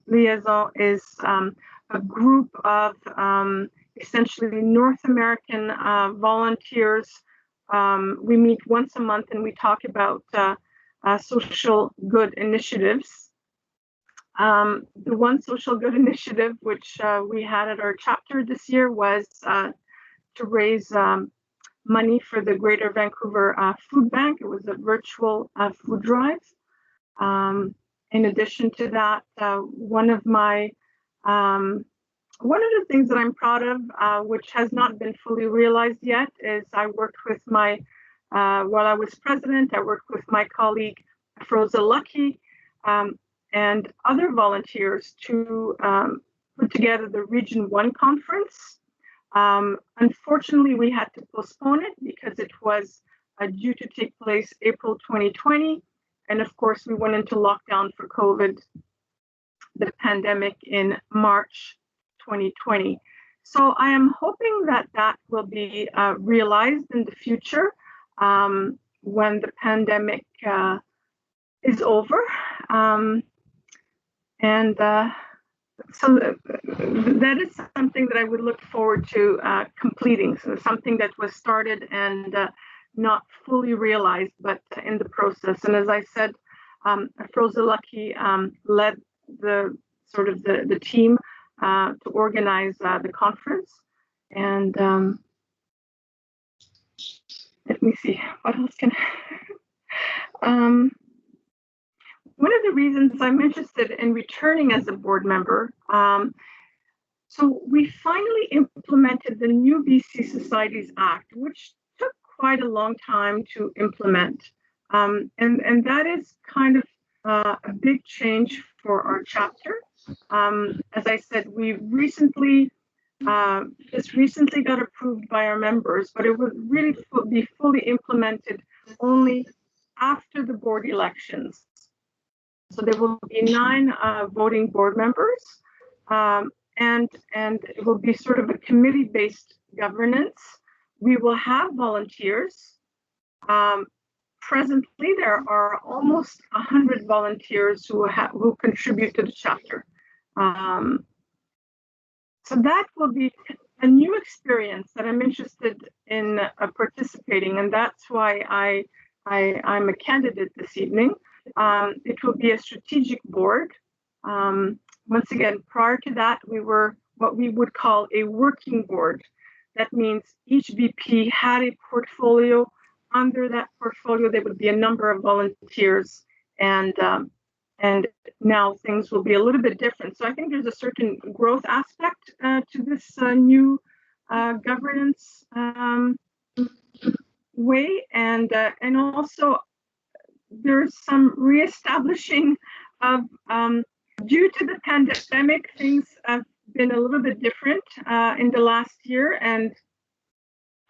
liaison is a group of essentially North American volunteers. We meet once a month, and we talk about social good initiatives. The one social good initiative which we had at our chapter this year was to raise money for the Greater Vancouver Food Bank. It was a virtual food drive. In addition to that, one of the things that I'm proud of, which has not been fully realized yet, is I worked with while I was president, I worked with my colleague, Afroza Lucky, and other volunteers to put together the Region 1 conference. Unfortunately, we had to postpone it because it was due to take place April 2020. And of course, we went into lockdown for COVID, the pandemic, in March 2020. So I am hoping that will be realized in the future when the pandemic is over. So that is something that I would look forward to completing. So something that was started and not fully realized, but in the process. And as I said, Afroza Lucky led the the team to organize the conference. And let me see, what else can one of the reasons I'm interested in returning as a board member, so we finally implemented the new BC Societies Act, which took quite a long time to implement. And that is kind of a big change for our chapter. As I said, we recently, this recently got approved by our members, but it would really be fully implemented only after the board elections. So there will be 9 voting board members, and it will be sort of a committee-based governance. We will have volunteers. Presently, there are almost 100 volunteers who contribute to the chapter. So that will be a new experience that I'm interested in participating, and that's why I'm a candidate this evening. It will be a strategic board. Once again, prior to that, we were what we would call a working board. That means each VP had a portfolio. Under that portfolio, there would be a number of volunteers, and now things will be a little bit different. So I think there's a certain growth aspect to this new governance way, and also there's some reestablishing of, due to the pandemic, things have been a little bit different in the last year, and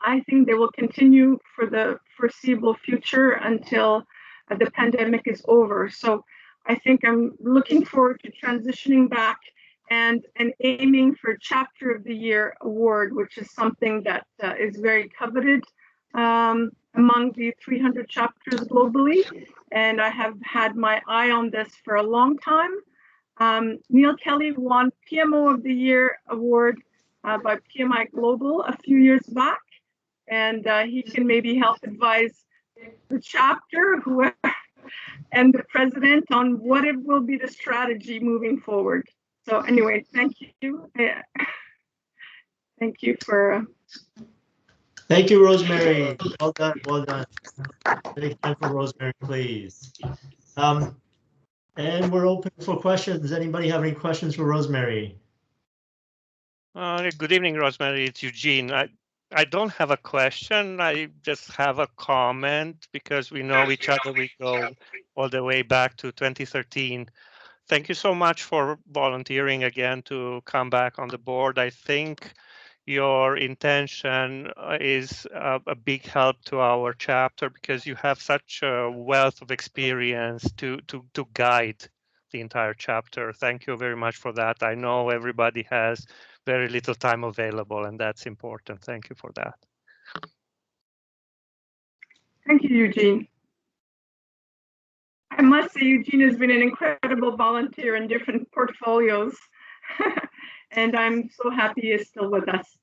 I think they will continue for the foreseeable future until the pandemic is over. So I think I'm looking forward to transitioning back and aiming for Chapter of the Year award, which is something that is very coveted among the 300 chapters globally. And I have had my eye on this for a long time. Neil Kelly won PMO of the Year award by PMI Global a few years back. And he can maybe help advise the chapter and the president on what it will be the strategy moving forward. So anyway, thank you. Thank you for. Thank you, Rosemary. Well done, well done. Take time for Rosemary, please. And we're open for questions. Does anybody have any questions for Rosemary? Good evening, Rosemary. It's Eugene. I don't have a question. I just have a comment because we know each other. We go all the way back to 2013. Thank you so much for volunteering again to come back on the board. I think your intention is a big help to our chapter because you have such a wealth of experience to guide the entire chapter. Thank you very much for that. I know everybody has very little time available, and that's important. Thank you for that. Thank you, Eugene. I must say, Eugene has been an incredible volunteer in different portfolios, and I'm so happy he is still with us.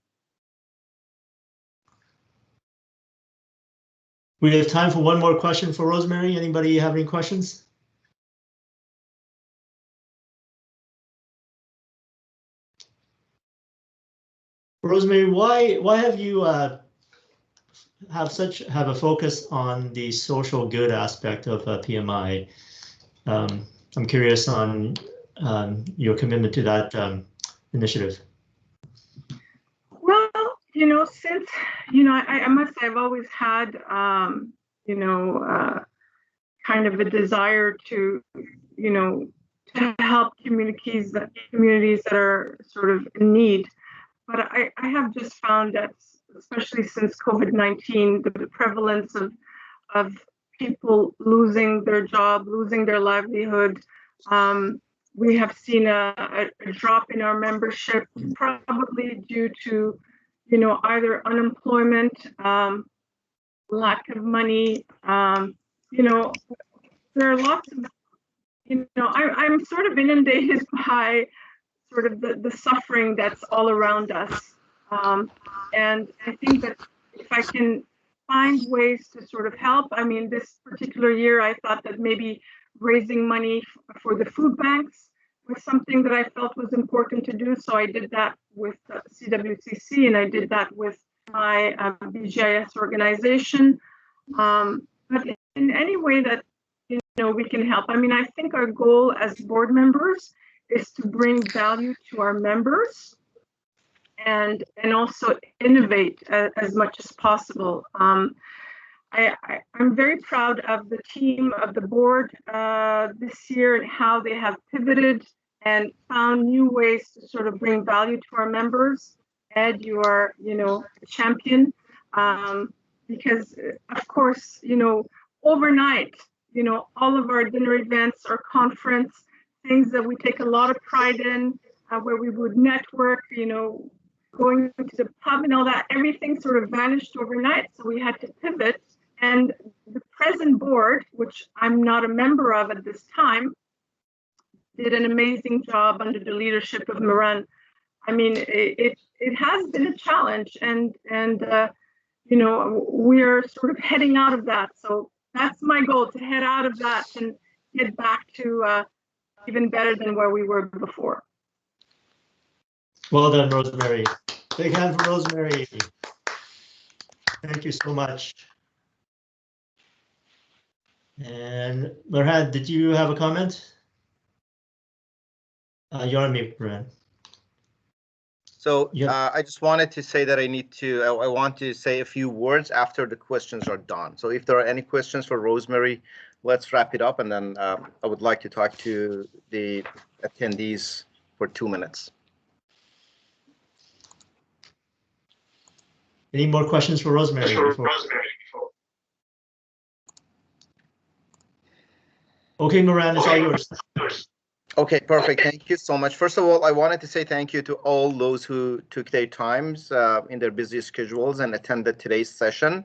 We have time for one more question for Rosemary. Anybody have any questions? Rosemary, why have you have a focus on the social good aspect of PMI? I'm curious on your commitment to that initiative. Well, since I must say I've always had kind of a desire to to help communities that are sort of in need. But I have just found that, especially since COVID-19, the prevalence of people losing their job, losing their livelihood, we have seen a drop in our membership, probably due to, either unemployment, lack of money. There are lots of, I'm sort of inundated by sort of the suffering that's all around us. And I think that if I can find ways to sort of help, I mean, this particular year, I thought that maybe raising money for the food banks was something that I felt was important to do. So I did that with CWCC, and I did that with my BGIS organization. But in any way that we can help. I mean, I think our goal as board members is to bring value to our members and also innovate as much as possible. I'm very proud of the team of the board this year and how they have pivoted and found new ways to sort of bring value to our members. Ed, you are, a champion because, of course, overnight, all of our dinner events, our conference, things that we take a lot of pride in, where we would network, going to the pub and all that, everything sort of vanished overnight. So we had to pivot. And the present board, which I'm not a member of at this time, did an amazing job under the leadership of Moran. I mean, it has been a challenge, and we're sort of heading out of that. So that's my goal, to head out of that and get back to even better than where we were before. Well done, Rosemary. Big hand for Rosemary. Thank you so much. And Merhan, did you have a comment? You're on mute, Merhan. So I just wanted to say that I want to say a few words after the questions are done. So if there are any questions for Rosemary, let's wrap it up, and then I would like to talk to the attendees for 2 minutes. Any more questions for Rosemary? Okay, Moran, it's all yours. Okay, perfect. Thank you so much. First of all, I wanted to say thank you to all those who took their times in their busy schedules and attended today's session.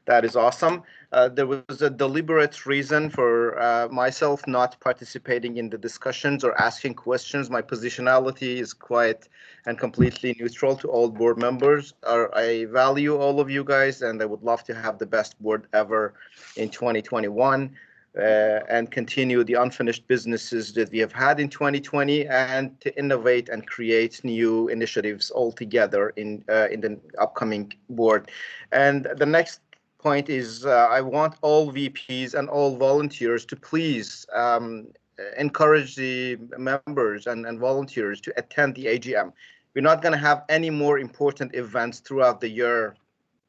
That is awesome. There was a deliberate reason for myself not participating in the discussions or asking questions. My positionality is quite and completely neutral to all board members. I value all of you guys, and I would love to have the best board ever in 2021 and continue the unfinished businesses that we have had in 2020 and to innovate and create new initiatives all together in the upcoming board. And the next point is I want all VPs and all volunteers to please encourage the members and volunteers to attend the AGM. We're not going to have any more important events throughout the year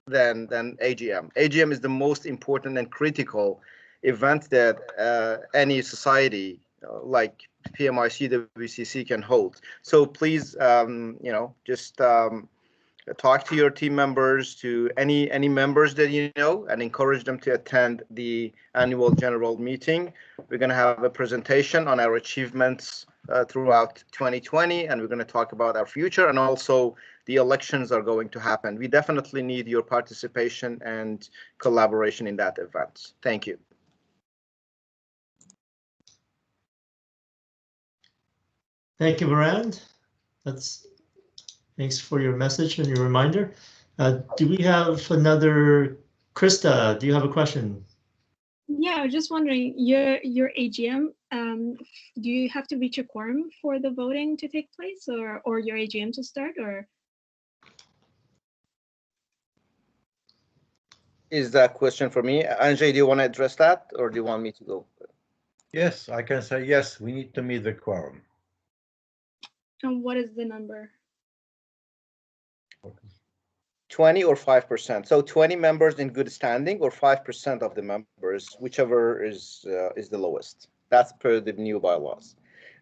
than AGM. AGM is the most important and critical event that any society like PMI CWCC can hold. So please, just talk to your team members, to any members that you know, and encourage them to attend the annual general meeting. We're going to have a presentation on our achievements throughout 2020, and we're going to talk about our future, and also the elections are going to happen. We definitely need your participation and collaboration in that event. Thank you. Thank you, Varand. Thanks for your message and your reminder. Do we have another? Krista, do you have a question? Yeah, I was just wondering, your AGM, do you have to reach a quorum for the voting to take place, or your AGM to start, or? Is that question for me? Anjay, do you want to address that, or do you want me to go? Yes, I can say yes, we need to meet the quorum. And what is the number? 20 or 5%. So 20 members in good standing, or 5% of the members, whichever is the lowest. That's per the new bylaws.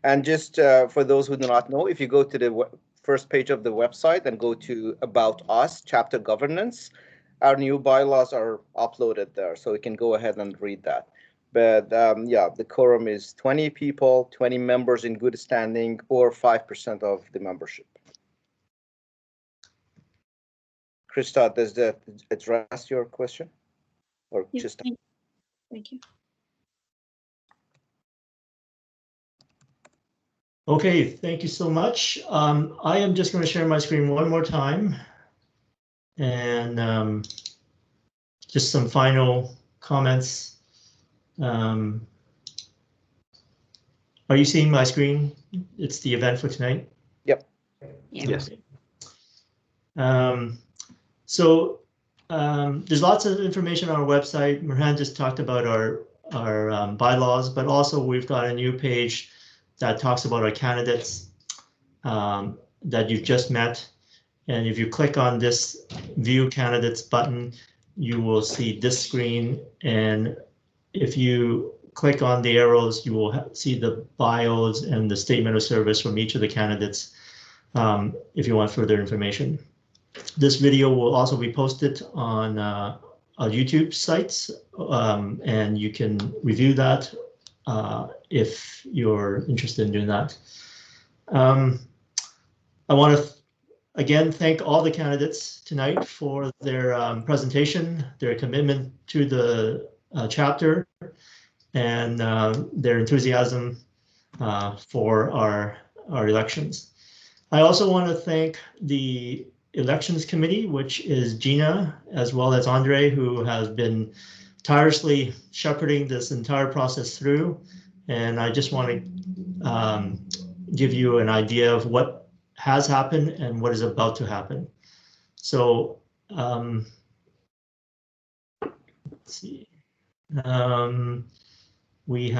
And just for those who do not know, if you go to the first page of the website and go to About Us, Chapter Governance, our new bylaws are uploaded there, so you can go ahead and read that. But yeah, the quorum is 20 people, 20 members in good standing, or 5% of the membership. Krista, does that address your question? Or yes, just thank you. Okay, thank you so much. I am just going to share my screen one more time. And just some final comments. Are you seeing my screen? It's the event for tonight. Yep. Yeah. Yes. There's lots of information on our website. Mirhan just talked about our bylaws, but also we've got a new page that talks about our candidates that you've just met. And if you click on this View Candidates button, you will see this screen. And if you click on the arrows, you will see the bios and the statement of service from each of the candidates if you want further information. This video will also be posted on our YouTube sites, and you can review that if you're interested in doing that. I want to again thank all the candidates tonight for their presentation, their commitment to the chapter, and their enthusiasm for our elections. I also want to thank the Elections Committee, which is Gina, as well as Andre, who has been tirelessly shepherding this entire process through. And I just want to give you an idea of what has happened and what is about to happen. So let's see. We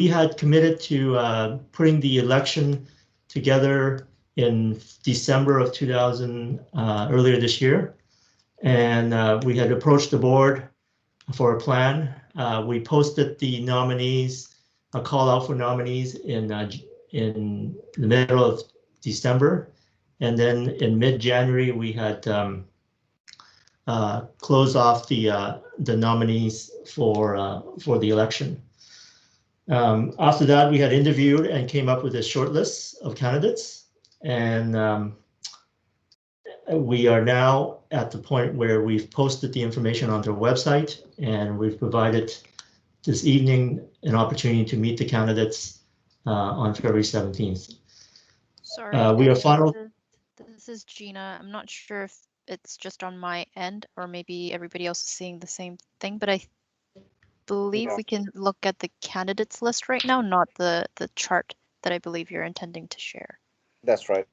had committed to putting the election together in December of 2000, earlier this year. And we had approached the board for a plan. We posted the nominees, a call out for nominees in the middle of December. And then in mid-January, we had closed off the nominees for the election. After that, we had interviewed and came up with a short list of candidates. And we are now at the point where we've posted the information onto our website, and we've provided this evening an opportunity to meet the candidates on February 17th. Sorry, we are final. This is Gina. I'm not sure if it's just on my end or maybe everybody else is seeing the same thing, but I believe we can look at the candidates list right now, not the chart that I believe you're intending to share. That's right.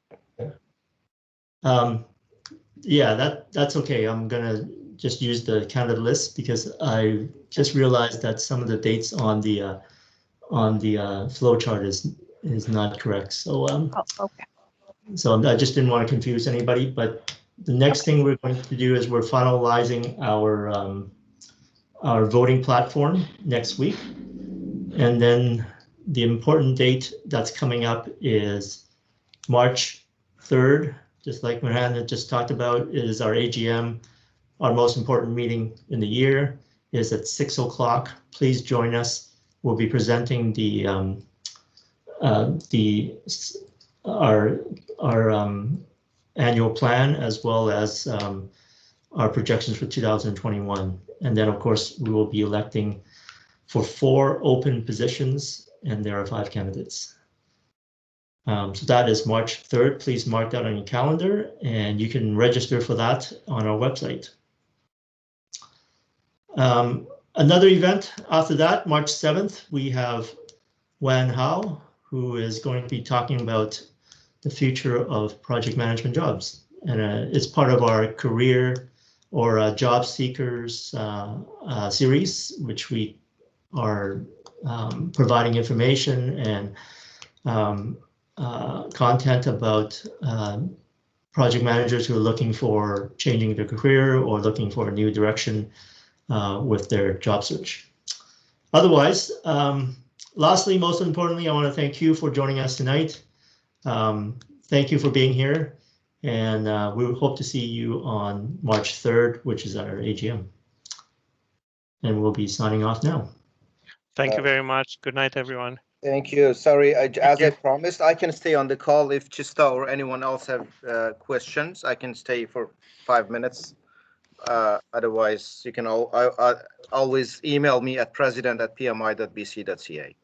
Yeah, that's okay. I'm gonna just use the candidate list because I just realized that some of the dates on the flow chart is not correct. So okay. So I just didn't want to confuse anybody. But the next thing we're going to do is we're finalizing our voting platform next week, and then the important date that's coming up is March 3rd. Just like Mirhan had just talked about, is our AGM. Our most important meeting in the year is at 6 o'clock. Please join us. We'll be presenting our annual plan as well as our projections for 2021. And then, of course, we will be electing for 4 open positions, and there are 5 candidates. So that is March 3rd. Please mark that on your calendar, and you can register for that on our website. Another event after that, March 7th, we have Wan Hao, who is going to be talking about the future of project management jobs. And it's part of our career or job seekers series, which we are providing information and content about project managers who are looking for changing their career or looking for a new direction with their job search. Otherwise, lastly, most importantly, I want to thank you for joining us tonight. Thank you for being here, and we hope to see you on March 3rd, which is our AGM. And we'll be signing off now. Thank you very much. Good night, everyone. Thank you. Sorry, as I promised, I can stay on the call if Chista or anyone else have questions. I can stay for 5 minutes. Otherwise, you can always email me at president@pmi.bc.ca.